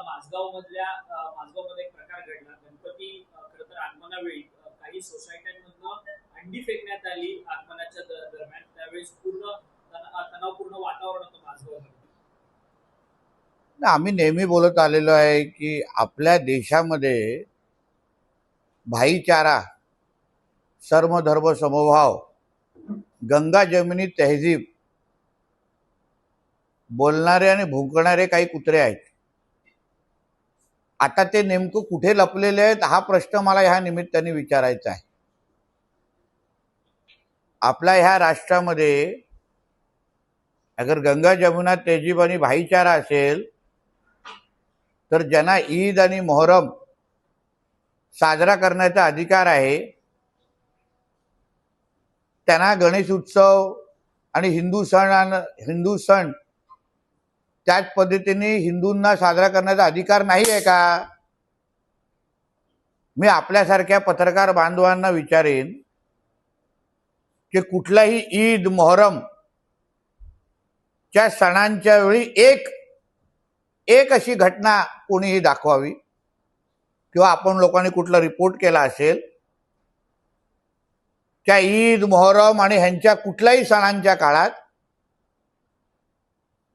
माझगाव मध्ये एक प्रकार घडला. गणपती खरं तर आगमनावेळी काही सोसायट्यांमधनं अंडी फेकण्यात आली आगमनाच्या दरम्यान. त्यावेळेस पूर्ण तणावपूर्ण वातावरण होतं माझगावमध्ये. आम्ही नेहमी बोलत आलेलो आहे की आपल्या देशामध्ये भाईचारा, सर्वधर्म समभाव, गंगा जमिनी तहजीब बोलणारे आणि भुंकणारे काही कुत्रे आहेत. आता ते नेमकं कुठे लपलेले आहेत हा प्रश्न मला ह्या निमित्ताने विचारायचा आहे. आपल्या ह्या राष्ट्रामध्ये अगर गंगा जमुना तहजीब आणि भाईचारा असेल तर ज्यांना ईद आणि मोहरम साजरा करण्याचा अधिकार आहे त्यांना गणेश उत्सव आणि हिंदू सण त्याच पद्धतीने हिंदूंना साजरा करण्याचा अधिकार नाही आहे का? मी आपल्यासारख्या पत्रकार बांधवांना विचारेन की कुठलाही ईद मोहरम च्या सणांच्या वेळी एक अशी घटना कोणीही दाखवावी किंवा आपण लोकांनी कुठला रिपोर्ट केला असेल त्या ईद मोहरम आणि ह्यांच्या कुठल्याही सणांच्या काळात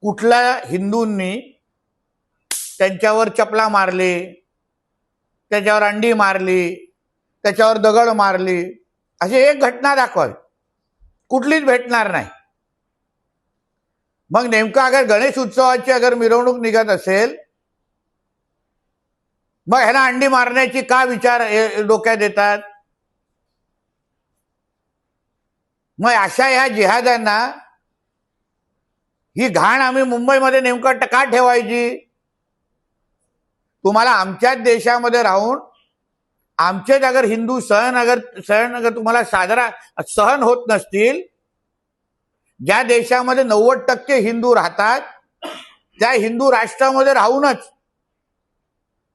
कुठल्या हिंदूंनी त्यांच्यावर चपला मारली, त्याच्यावर अंडी मारली, त्याच्यावर दगड मारली अशी एक घटना दाखवावी. कुठलीच भेटणार नाही. मग नेमका अगर गणेश उत्सवाची अगर मिरवणूक निघत असेल मग ह्याला अंडी मारण्याची का विचार डोक्यात येतात? मग अशा ह्या जिहाद्यांना ही घाण आम्ही मुंबईमध्ये नेमकं का ठेवायची? तुम्हाला आमच्याच देशामध्ये राहून आमचेच अगर हिंदू सण अगर तुम्हाला साजरा सहन होत नसतील, ज्या देशामध्ये 90% हिंदू राहतात त्या हिंदू राष्ट्रामध्ये राहूनच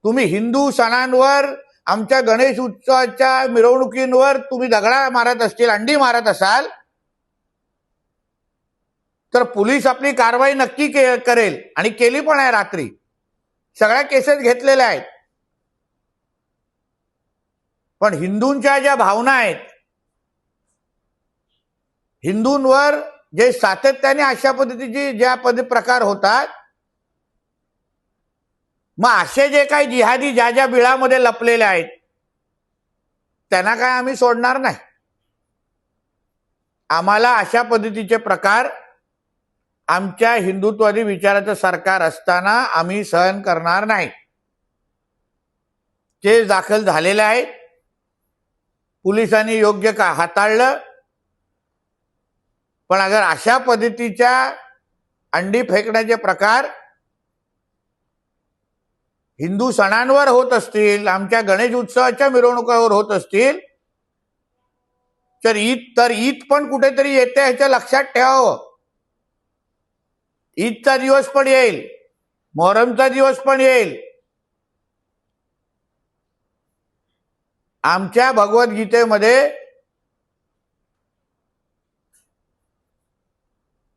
तुम्ही हिंदू सणांवर आमच्या गणेश उत्सवाच्या मिरवणुकींवर तुम्ही दगडा मारत असतील, अंडी मारत असाल तर पोलीस आपली कारवाई नक्की करेल आणि केली पण आहे. रात्री सगळ्या केसेस घेतलेल्या आहेत. पण हिंदूंच्या ज्या भावना आहेत, हिंदूंवर जे सातत्याने अशा पद्धतीचे ज्या प्रकार होतात, मग असे जे काही जिहादी ज्या बिळामध्ये लपलेले आहेत त्यांना काय आम्ही सोडणार नाही. आम्हाला अशा पद्धतीचे प्रकार आमच्या हिंदुत्ववादी विचाराचं सरकार असताना आम्ही सहन करणार नाही. केस दाखल झालेले आहेत, पोलिसांनी योग्य का हाताळलं. पण अगर अशा पद्धतीच्या अंडी फेकण्याचे प्रकार हिंदू सणांवर होत असतील, आमच्या गणेश उत्सवाच्या मिरवणुकावर होत असतील तर ईद पण कुठेतरी येते ह्याचं लक्षात ठेवावं. ईदचा दिवस पण येईल, मोहरमचा दिवस पण येईल. आमच्या भगवद्गीतेमध्ये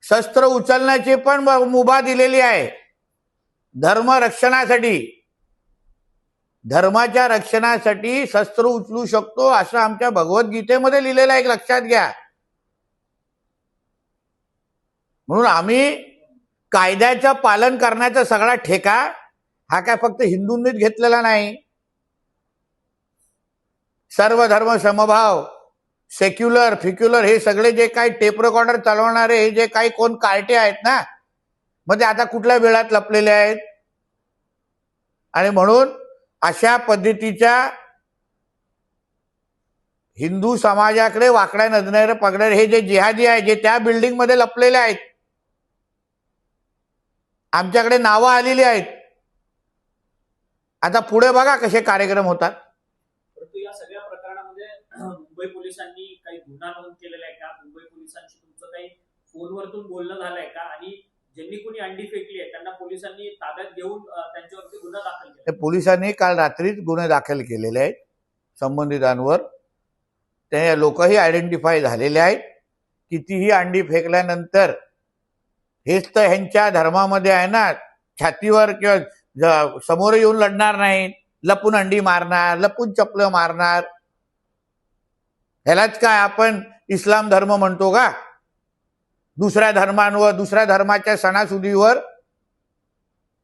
शस्त्र उचलण्याची पण मुभा दिलेली आहे. धर्म रक्षणासाठी, धर्माच्या रक्षणासाठी शस्त्र उचलू शकतो असं आमच्या भगवद्गीतेमध्ये लिहिलेलं आहे, लक्षात घ्या. म्हणून आम्ही कायद्याचं पालन करण्याचा सगळा ठेका हा काय फक्त हिंदूंनीच घेतलेला नाही. सर्व धर्म समभाव, सेक्युलर फिक्युलर हे सगळे जे काही टेप रेकॉर्डर चालवणारे हे जे काही कोण कार्टे आहेत ना, मग ते आता कुठल्या वेळात लपलेले आहेत. आणि म्हणून अशा पद्धतीच्या हिंदू समाजाकडे वाकड्या नजरेने पकडणारे हे जे जिहादी आहे जे त्या बिल्डिंग मध्ये लपलेले आहेत, आमच्याकडे नावं आलेली आहेत. आता पुढे बघा कसे कार्यक्रम होतात. परंतु या सगळ्या प्रकरणामध्ये मुंबई पोलिसांनी काही गुन्हा नोंद केलेला आहे का? मुंबई पोलिसांशी तुमचं काही फोनवरतून बोलणं झालंय का? आणि ज्यांनी कोणी अंडी फेकली आहे त्यांना पोलिसांनी ताब्यात घेऊन त्यांच्यावरती गुन्हा दाखल केला? पोलिसांनी काल रात्रीच गुन्हे दाखल केलेले आहेत संबंधितांवर. ते लोकही आयडेंटिफाय झालेले आहेत. कितीही अंडी फेकल्यानंतर हेच तर ह्यांच्या धर्मामध्ये आहे ना, छातीवर किंवा समोर येऊन लढणार नाहीत, लपून अंडी मारणार, लपून चपलं मारणार. ह्यालाच काय आपण इस्लाम धर्म म्हणतो का? दुसऱ्या धर्मांवर, दुसऱ्या धर्माच्या सणासुदीवर,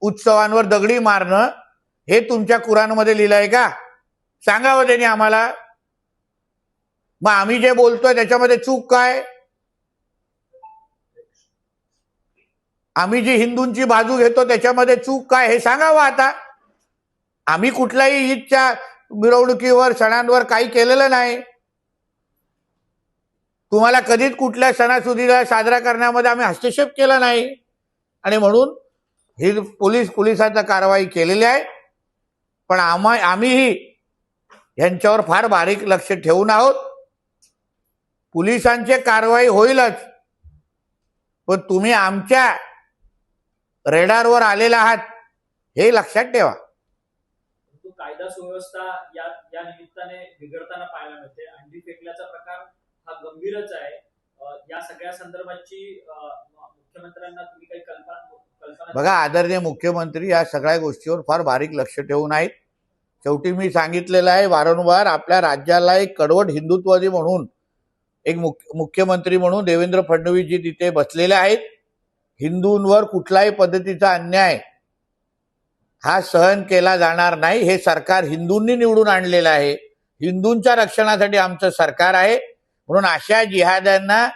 उत्सवांवर दगडी मारणं हे तुमच्या कुराणमध्ये लिहिलंय का? सांगावं त्यांनी आम्हाला. मग आम्ही जे बोलतोय त्याच्यामध्ये चूक काय? आम्ही जी हिंदूंची बाजू घेतो त्याच्यामध्ये चूक काय हे सांगावं आता. आम्ही कुठल्याही ईदच्या मिरवणुकीवर, सणांवर काही केलेलं नाही. तुम्हाला कधीच कुठल्या सणासुदीला साजरा करण्यामध्ये आम्ही हस्तक्षेप केला नाही. आणि म्हणून ही पोलिसांचा कारवाई केलेली आहे. पण आम्हीही यांच्यावर फार बारीक लक्ष ठेवून आहोत. पोलिसांची कारवाई होईलच, पण तुम्ही आमच्या रेडारवर आलेला आहात हे लक्षात ठेवा. कायदा सुव्यवस्था या निमित्ताने बिघडताना पाहायला मिळते. अंडी फेकल्याचा प्रकार हा गंभीरच आहे. या सगळ्या संदर्भाची मुख्यमंत्र्यांना तुम्ही काही कल्पना बघा, आदरणीय मुख्यमंत्री या सगळ्या गोष्टीवर फार बारीक लक्ष ठेवून आहेत. शेवटी मी सांगितलेलं आहे वारंवार, आपल्या राज्याला एक कडवट हिंदुत्ववादी म्हणून, एक मुख्यमंत्री म्हणून देवेंद्र फडणवीसजी तिथे बसलेले आहेत. हिंदूंवर कुठल्याही पद्धतीचा अन्याय हा सहन केला जाणार नाही. हे सरकार हिंदूंनी निवडून आणलेलं आहे. हिंदूंच्या रक्षणासाठी आमचं सरकार आहे. म्हणून अशा जिहाद्यांना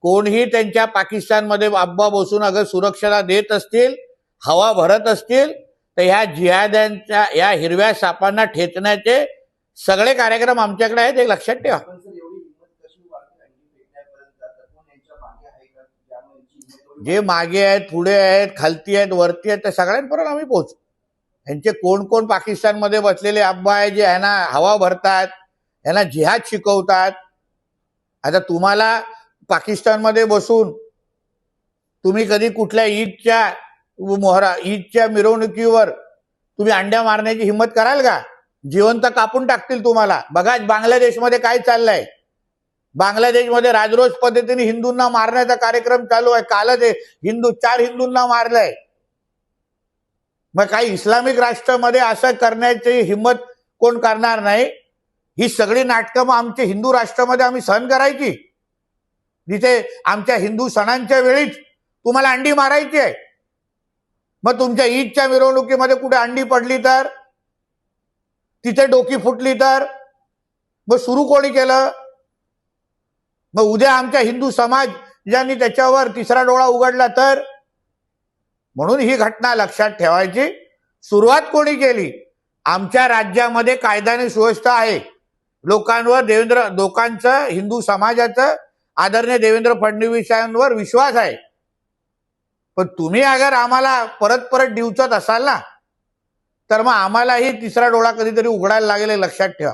कोणीही त्यांच्या पाकिस्तानमध्ये अब्बा बसून अगर सुरक्षेला देत असतील, हवा भरत असतील, तर ह्या जिहाद्यांच्या या हिरव्या सापांना ठेचण्याचे सगळे कार्यक्रम आमच्याकडे आहेत, हे लक्षात ठेवा. जे मागे आहेत, पुढे आहेत, खालती आहेत, वरती आहेत, त्या सगळ्यांपर्यंत आम्ही पोहोचू. यांचे कोण कोण पाकिस्तानमध्ये बसलेले अब्बा आहे जे यांना हवा भरतात, यांना जिहाद शिकवतात. आता तुम्हाला पाकिस्तानमध्ये बसून तुम्ही कधी कुठल्या ईदच्या मिरवणुकीवर तुम्ही अंड्या मारण्याची हिंमत कराल का? जिवंत कापून टाकतील तुम्हाला. बघा बांगलादेशमध्ये काय चाललंय. बांगलादेशमध्ये राजरोस पद्धतीने हिंदूंना मारण्याचा कार्यक्रम चालू आहे. कालच 4 हिंदूंना मारलंय. मग काही इस्लामिक राष्ट्रामध्ये असं करण्याची हिंमत कोण करणार नाही. ही सगळी नाटकं मग आमच्या हिंदू राष्ट्रामध्ये आम्ही सहन करायची, जिथे आमच्या हिंदू सणांच्या वेळीच तुम्हाला अंडी मारायची आहे. मग तुमच्या ईदच्या मिरवणुकीमध्ये कुठे अंडी पडली तर, तिथे डोकी फुटली तर मग सुरू कोणी केलं? मग उद्या आमच्या हिंदू समाज ज्यांनी त्याच्यावर तिसरा डोळा उघडला तर? म्हणून ही घटना लक्षात ठेवायची. सुरुवात कोणी केली? आमच्या राज्यामध्ये कायदा आणि सुव्यवस्था आहे. लोकांचं, हिंदू समाजाचं, आदरणीय देवेंद्र फडणवीसांवर विश्वास आहे. पण तुम्ही अगर आम्हाला परत परत डिवचत असाल ना, तर मग आम्हालाही तिसरा डोळा कधीतरी उघडायला लागेल, हे लक्षात ठेवा.